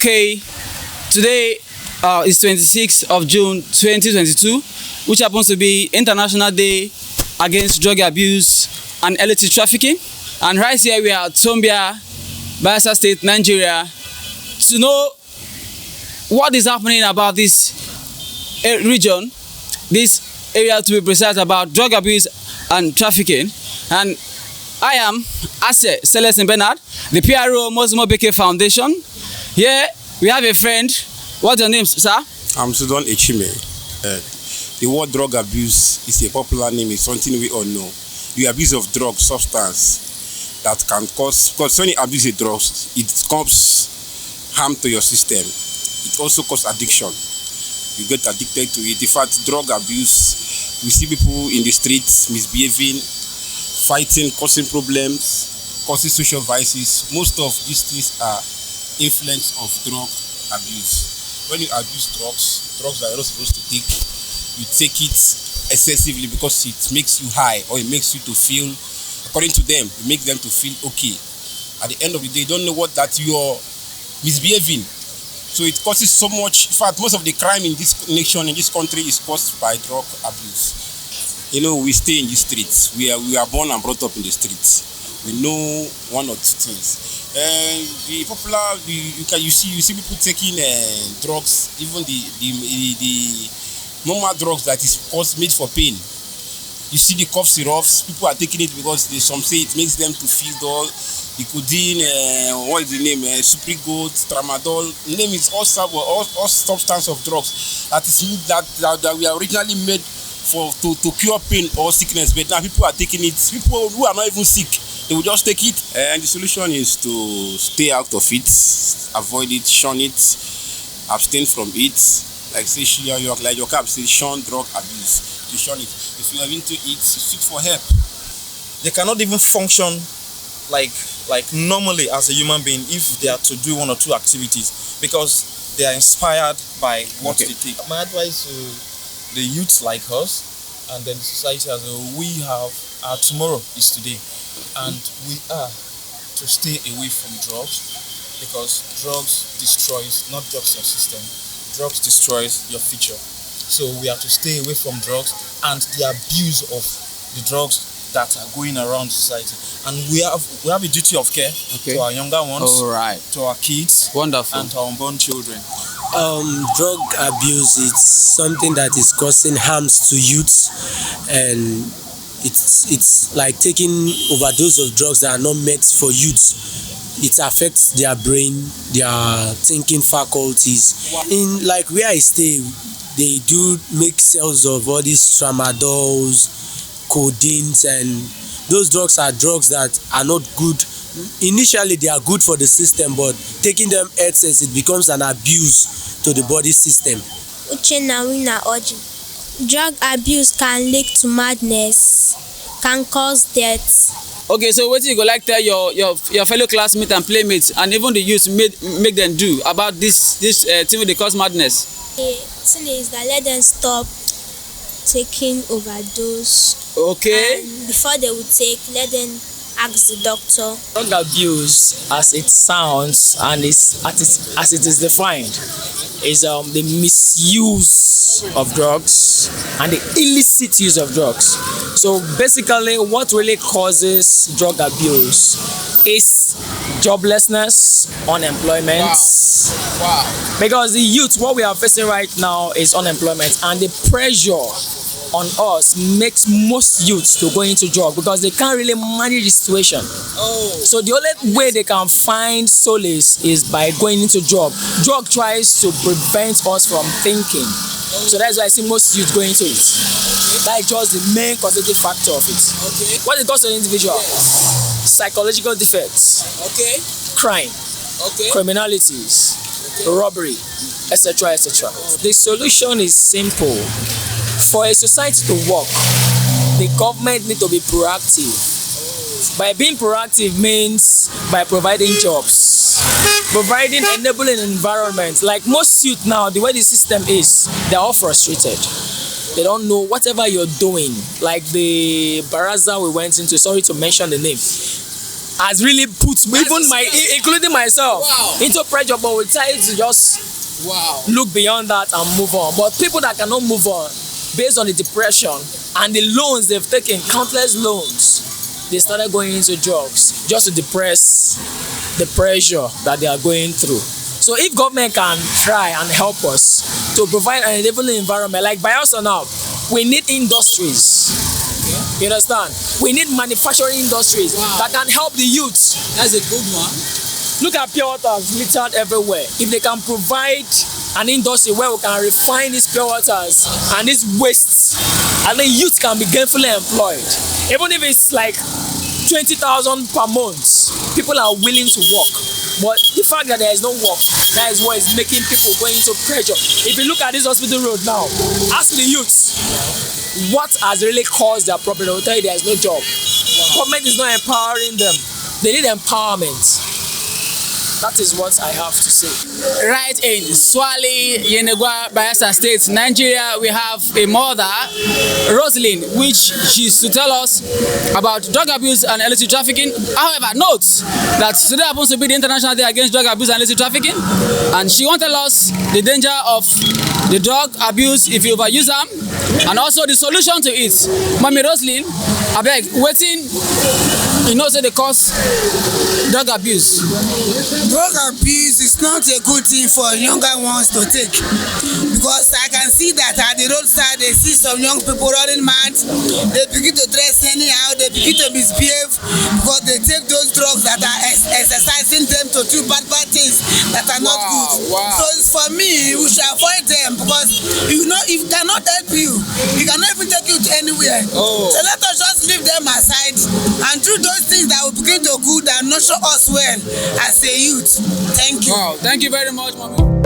Okay, today is 26th of June 2022, which happens to be International Day Against Drug Abuse and Illicit Trafficking. And right here we are at Tombia, Bayelsa State, Nigeria, to know what is happening about this region, this area to be precise, about drug abuse and trafficking. And I am Ase Celestin Bernard, the PRO Mozimo Beke Foundation. Here we have a friend. What's your name, sir? I'm Sudan Echime. The word drug abuse is a popular name. It's something we all know. The abuse of drug substance that can cause, because when you abuse a drug, it causes harm to your system. It also causes addiction. You get addicted to it. In fact, drug abuse, we see people in the streets misbehaving, fighting, causing problems, causing social vices. Most of these things are influence of drug abuse. When you abuse drugs that you're not supposed to take, you take it excessively because it makes you high, or it makes you to feel, according to them, it makes them to feel okay. At the end of the day, you don't know what that you're misbehaving. So it causes so much. In fact, most of the crime in this nation, in this country, is caused by drug abuse. You know, we stay in the streets. We are born and brought up in the streets. We know one or two things. The popular, you see people taking drugs, even the normal drugs that is made for pain. You see the cough syrups, people are taking it because some say it makes them to feel dull. The codeine, what is the name? Suprigold, tramadol. The name is all substance of drugs that we are originally made to cure pain or sickness, but now people are taking it. People who are not even sick, they will just take it. And the solution is to stay out of it, avoid it, shun it, abstain from it. Like say like your cap says, shun drug abuse. You shun it. If you are into it, seek for help. They cannot even function like normally as a human being if they are to do one or two activities, because they are inspired by what they take. My advice to the youths like us, and then the society as a whole, we have our tomorrow is today, and we are to stay away from drugs, because drugs destroys not just your system, drugs destroys your future. So we have to stay away from drugs and the abuse of the drugs that are going around society, and we have a duty of care to our younger ones, to our kids, wonderful, and to our unborn children. Drug abuse is something that is causing harms to youths, and it's like taking overdose of drugs that are not meant for youths. It affects their brain, their thinking faculties. In like where I stay, they do make sales of all these tramadols, codeines, and those drugs are drugs that are not good. Initially they are good for the system, but taking them excess, it becomes an abuse to the body system. Drug abuse can lead to madness, can cause death. Okay, so what you go like tell your fellow classmates and playmates and even the youth make them do about this thing they cause madness? The thing is that let them stop taking overdose. Okay. And before they would take, let them ask the doctor. Drug abuse, as it sounds and as it is defined, is the misuse of drugs and the illicit use of drugs. So basically, what really causes drug abuse is joblessness, unemployment. Wow. Because the youth, what we are facing right now is unemployment, and the pressure on us makes most youths to go into drug because they can't really manage the situation. So the only way they can find solace is by going into drug. Drug tries to prevent us from thinking. So that's why I see most youths going into it. That's just the main causative factor of it. Okay. What it causes an individual? Psychological defects, crime, criminalities, robbery, etc., etc. The solution is simple. For a society to work, the government needs to be proactive. By being proactive means by providing jobs, providing enabling environment. Like most youth now, the way the system is, they're all frustrated. They don't know whatever you're doing. Like the baraza we went into, sorry to mention the name, has really put including myself, into pressure, but we try to just look beyond that and move on. But people that cannot move on based on the depression and the loans they've taken, countless loans, they started going into drugs just to depress the pressure that they are going through. So if government can try and help us to provide an enabling environment, like Bayelsa now, we need industries. You understand? We need manufacturing industries that can help the youth. That's a good one. Look at pure waters littered everywhere. If they can provide an industry where we can refine these pure waters and these wastes, and then youth can be gainfully employed. Even if it's like 20,000 per month, people are willing to work. But the fact that there is no work, that is what is making people go into pressure. If you look at this hospital road now, ask the youths what has really caused their problem. They will tell you there is no job. Government is not empowering them. They need empowerment. That is what I have to say. Right in Swali, Yenegua, Bayelsa State, Nigeria, we have a mother, Rosalind, which she's to tell us about drug abuse and illicit trafficking. However, note that today happens to be the International Day Against Drug Abuse and Illicit Trafficking, and she wants to tell us the danger of the drug abuse if you overuse them, and also the solution to it. Mommy Rosalind, I beg, waiting, you know, say they cause drug abuse. Drug abuse is not a good thing for younger ones to take, because I can see that at the roadside they see some young people running mad. They begin to dress anyhow, they begin to misbehave because they take those drugs that are exercising them to do bad things that are not good. So for me, we should avoid them, because you know, if it cannot help you, it cannot even take you to anywhere. So let us just leave them aside and do those things that will begin to good and nurture us well as a youth. Thank you. Wow, thank you very much, Mommy.